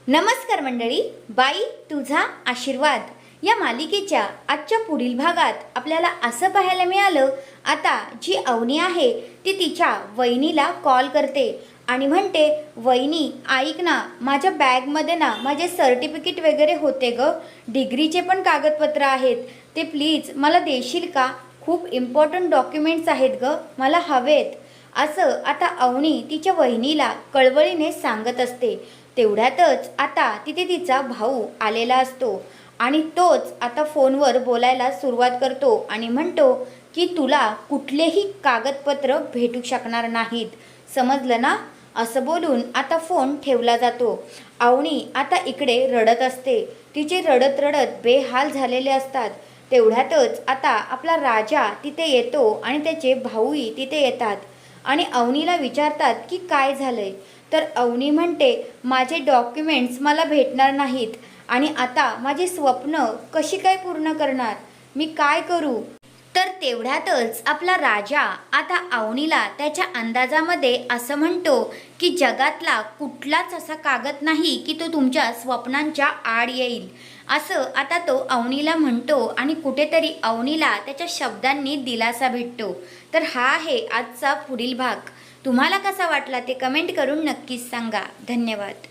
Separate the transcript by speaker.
Speaker 1: नमस्कार मंडळी, बाई तुझा आशीर्वाद या मालिकेच्या आजच्या पुढील भागात आपल्याला असं पाहायला मिळालं। आता जी अवनी आहे ती तिच्या वहिनीला कॉल करते आणि म्हणते, वहिनी ऐक ना, माझ्या बॅगमध्ये ना माझे सर्टिफिकेट वगैरे होते ग, डिग्रीचे पण कागदपत्र आहेत, ते प्लीज मला देशील का? खूप इम्पॉर्टंट डॉक्युमेंट्स आहेत ग, मला हवेत। असं आता अवनी तिच्या वहिनीला कळवळीने सांगत असते। तेवढ्यातच आता तिथे तिचा भाऊ आलेला असतो आणि तोच आता फोनवर बोलायला सुरुवात करतो आणि म्हणतो की तुला कुठलेही कागदपत्र भेटू शकणार नाहीत, समजलं ना? असं बोलून आता फोन ठेवला जातो। अवनी आता इकडे रडत असते, तिचे रडत रडत बेहाल झालेले असतात। तेवढ्यातच आता आपला राजा तिथे येतो आणि त्याचे भाऊही तिथे येतात आणि अवनीला विचारतात की काय झालंय। तर अवनी म्हणते, माझे डॉक्युमेंट्स मला भेटणार नाहीत आणि आता माझी स्वप्न कशी काय पूर्ण करणार, मी काय करू? तर तेवढ्यातच आपला राजा आता अवनीला त्याच्या अंदाजामध्ये असं म्हणतो की जगातला कुठलाच असा कागद नाही की तो तुमच्या स्वप्नांच्या आड येईल। असं आता तो अवनीला म्हणतो आणि कुठेतरी अवनीला त्याच्या शब्दांनी दिलासा भेटतो। तर हा आहे आजचा पुढील भाग। तुम्हाला कसा वाटला ते कमेंट करून नक्कीच सांगा। धन्यवाद।